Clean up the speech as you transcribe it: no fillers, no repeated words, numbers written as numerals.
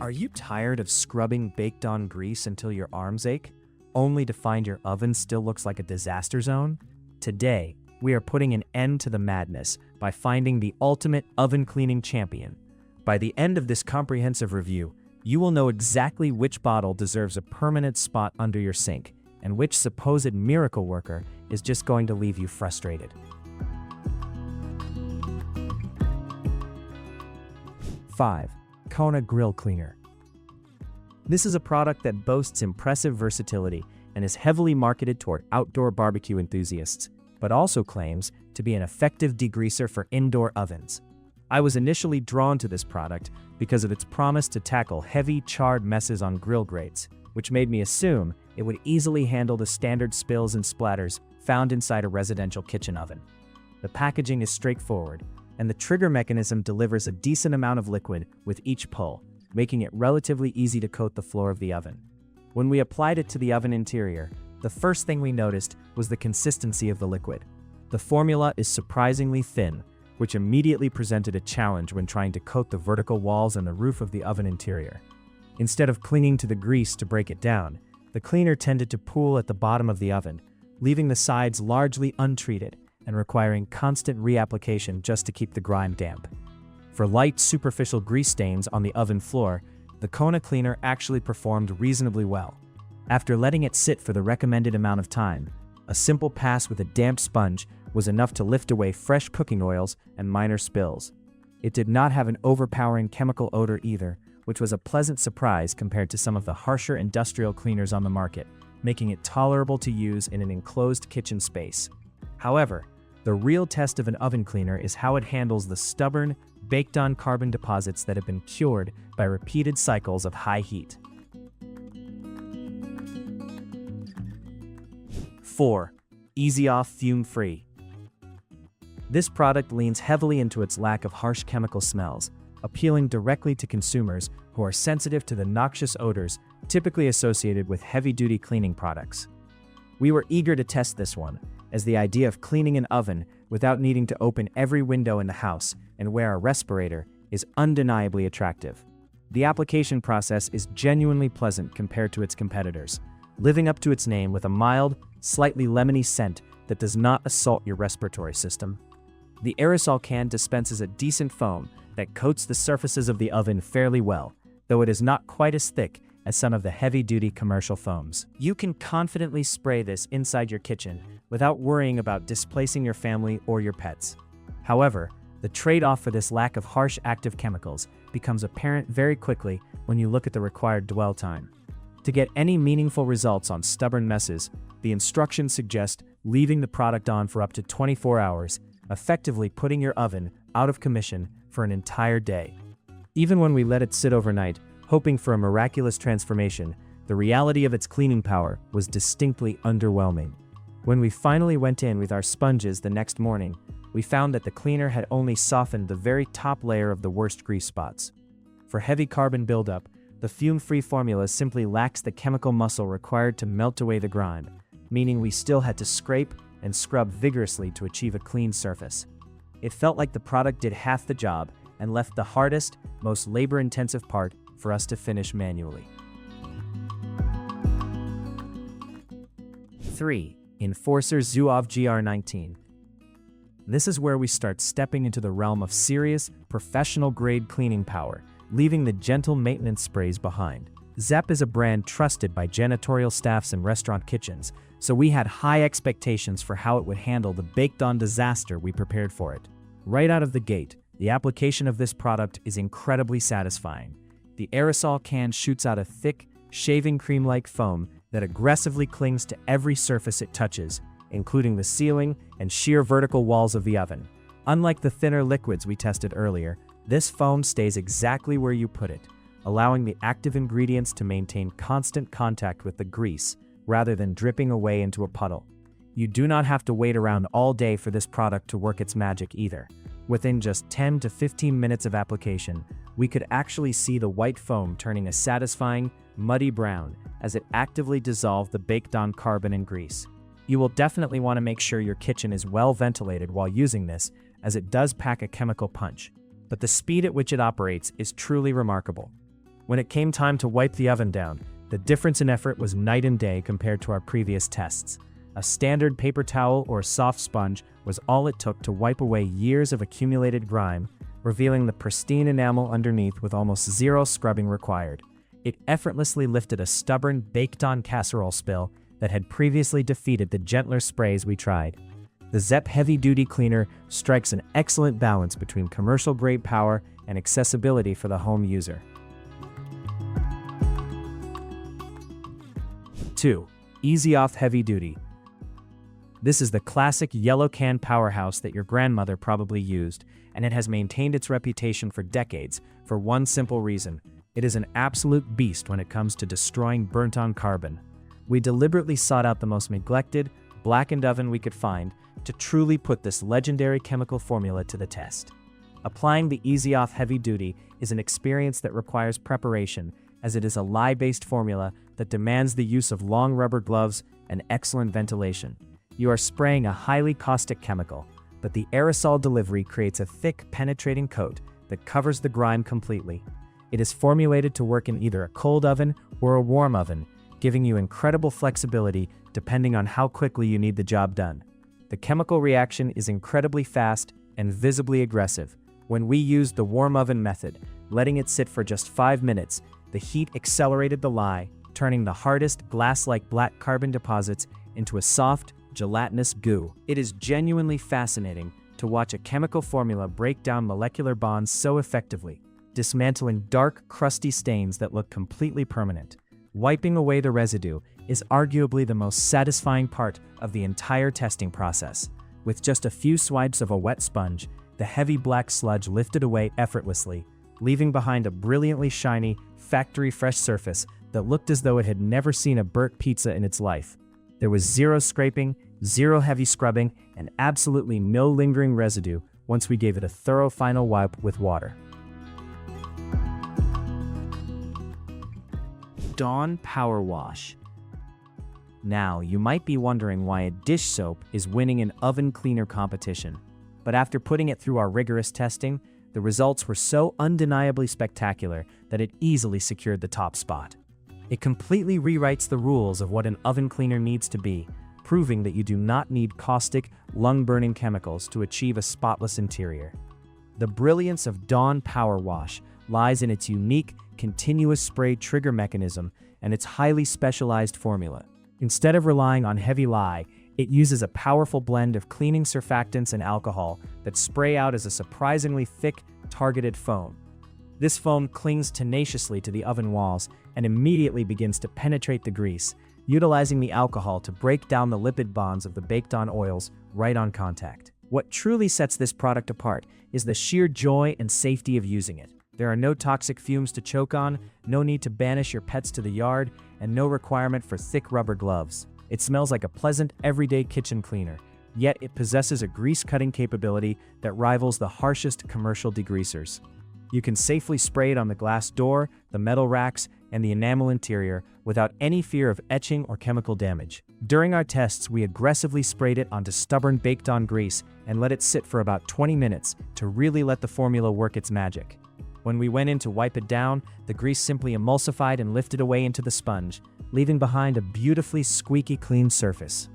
Are you tired of scrubbing baked-on grease until your arms ache, only to find your oven still looks like a disaster zone? Today, we are putting an end to the madness by finding the ultimate oven cleaning champion. By the end of this comprehensive review, you will know exactly which bottle deserves a permanent spot under your sink and which supposed miracle worker is just going to leave you frustrated. 5. Kona Grill Cleaner. This is a product that boasts impressive versatility and is heavily marketed toward outdoor barbecue enthusiasts, but also claims to be an effective degreaser for indoor ovens. I was initially drawn to this product because of its promise to tackle heavy, charred messes on grill grates, which made me assume it would easily handle the standard spills and splatters found inside a residential kitchen oven. The packaging is straightforward, and the trigger mechanism delivers a decent amount of liquid with each pull, making it relatively easy to coat the floor of the oven. When we applied it to the oven interior, the first thing we noticed was the consistency of the liquid. The formula is surprisingly thin, which immediately presented a challenge when trying to coat the vertical walls and the roof of the oven interior. Instead of clinging to the grease to break it down, the cleaner tended to pool at the bottom of the oven, leaving the sides largely untreated and requiring constant reapplication just to keep the grime damp. For light, superficial grease stains on the oven floor, the Kona cleaner actually performed reasonably well. After letting it sit for the recommended amount of time, a simple pass with a damp sponge was enough to lift away fresh cooking oils and minor spills. It did not have an overpowering chemical odor either, which was a pleasant surprise compared to some of the harsher industrial cleaners on the market, making it tolerable to use in an enclosed kitchen space. However, the real test of an oven cleaner is how it handles the stubborn, baked-on carbon deposits that have been cured by repeated cycles of high heat. 4. Easy Off Fume Free. This product leans heavily into its lack of harsh chemical smells, appealing directly to consumers who are sensitive to the noxious odors typically associated with heavy-duty cleaning products. We were eager to test this one, as the idea of cleaning an oven without needing to open every window in the house and wear a respirator is undeniably attractive. The application process is genuinely pleasant compared to its competitors, living up to its name with a mild, slightly lemony scent that does not assault your respiratory system. The aerosol can dispenses a decent foam that coats the surfaces of the oven fairly well, though it is not quite as thick as some of the heavy-duty commercial foams. You can confidently spray this inside your kitchen without worrying about displacing your family or your pets. However, the trade-off for this lack of harsh active chemicals becomes apparent very quickly when you look at the required dwell time. To get any meaningful results on stubborn messes, the instructions suggest leaving the product on for up to 24 hours, effectively putting your oven out of commission for an entire day. Even when we let it sit overnight, hoping for a miraculous transformation, the reality of its cleaning power was distinctly underwhelming. When we finally went in with our sponges the next morning, we found that the cleaner had only softened the very top layer of the worst grease spots. For heavy carbon buildup, the fume-free formula simply lacks the chemical muscle required to melt away the grime, meaning we still had to scrape and scrub vigorously to achieve a clean surface. It felt like the product did half the job and left the hardest, most labor-intensive part for us to finish manually. 3. Enforcer Zeuov GR19. This is where we start stepping into the realm of serious, professional-grade cleaning power, leaving the gentle maintenance sprays behind. Zep is a brand trusted by janitorial staffs and restaurant kitchens, so we had high expectations for how it would handle the baked-on disaster we prepared for it. Right out of the gate, the application of this product is incredibly satisfying. The aerosol can shoots out a thick, shaving cream-like foam that aggressively clings to every surface it touches, including the ceiling and sheer vertical walls of the oven. Unlike the thinner liquids we tested earlier, this foam stays exactly where you put it, allowing the active ingredients to maintain constant contact with the grease rather than dripping away into a puddle. You do not have to wait around all day for this product to work its magic either. Within just 10 to 15 minutes of application, we could actually see the white foam turning a satisfying, muddy brown as it actively dissolved the baked-on carbon and grease. You will definitely want to make sure your kitchen is well ventilated while using this, as it does pack a chemical punch, but the speed at which it operates is truly remarkable. When it came time to wipe the oven down, the difference in effort was night and day compared to our previous tests. A standard paper towel or a soft sponge was all it took to wipe away years of accumulated grime, revealing the pristine enamel underneath with almost zero scrubbing required. It effortlessly lifted a stubborn, baked-on casserole spill that had previously defeated the gentler sprays we tried. The Zep heavy-duty cleaner strikes an excellent balance between commercial-grade power and accessibility for the home user. 2. Easy Off Heavy Duty. This is the classic yellow can powerhouse that your grandmother probably used, and it has maintained its reputation for decades for one simple reason: it is an absolute beast when it comes to destroying burnt-on carbon. We deliberately sought out the most neglected, blackened oven we could find to truly put this legendary chemical formula to the test. Applying the Easy Off Heavy Duty is an experience that requires preparation, as it is a lye-based formula that demands the use of long rubber gloves and excellent ventilation. You are spraying a highly caustic chemical, but the aerosol delivery creates a thick, penetrating coat that covers the grime completely. It is formulated to work in either a cold oven or a warm oven, giving you incredible flexibility depending on how quickly you need the job done. The chemical reaction is incredibly fast and visibly aggressive. When we used the warm oven method, letting it sit for just 5 minutes, the heat accelerated the lye, turning the hardest, glass-like black carbon deposits into a soft, gelatinous goo. It is genuinely fascinating to watch a chemical formula break down molecular bonds so effectively, dismantling dark, crusty stains that look completely permanent. Wiping away the residue is arguably the most satisfying part of the entire testing process. With just a few swipes of a wet sponge, the heavy black sludge lifted away effortlessly, leaving behind a brilliantly shiny, factory-fresh surface that looked as though it had never seen a burnt pizza in its life. There was zero scraping, zero heavy scrubbing, and absolutely no lingering residue once we gave it a thorough final wipe with water. Dawn Powerwash. Now, you might be wondering why a dish soap is winning an oven cleaner competition. But after putting it through our rigorous testing, the results were so undeniably spectacular that it easily secured the top spot. It completely rewrites the rules of what an oven cleaner needs to be, proving that you do not need caustic, lung-burning chemicals to achieve a spotless interior. The brilliance of Dawn Powerwash lies in its unique, continuous spray trigger mechanism and its highly specialized formula. Instead of relying on heavy lye, it uses a powerful blend of cleaning surfactants and alcohol that spray out as a surprisingly thick, targeted foam. This foam clings tenaciously to the oven walls and immediately begins to penetrate the grease, utilizing the alcohol to break down the lipid bonds of the baked-on oils right on contact. What truly sets this product apart is the sheer joy and safety of using it. There are no toxic fumes to choke on, no need to banish your pets to the yard, and no requirement for thick rubber gloves. It smells like a pleasant, everyday kitchen cleaner, yet it possesses a grease-cutting capability that rivals the harshest commercial degreasers. You can safely spray it on the glass door, the metal racks, and the enamel interior without any fear of etching or chemical damage. During our tests, we aggressively sprayed it onto stubborn baked-on grease and let it sit for about 20 minutes to really let the formula work its magic. When we went in to wipe it down, the grease simply emulsified and lifted away into the sponge, leaving behind a beautifully squeaky clean surface.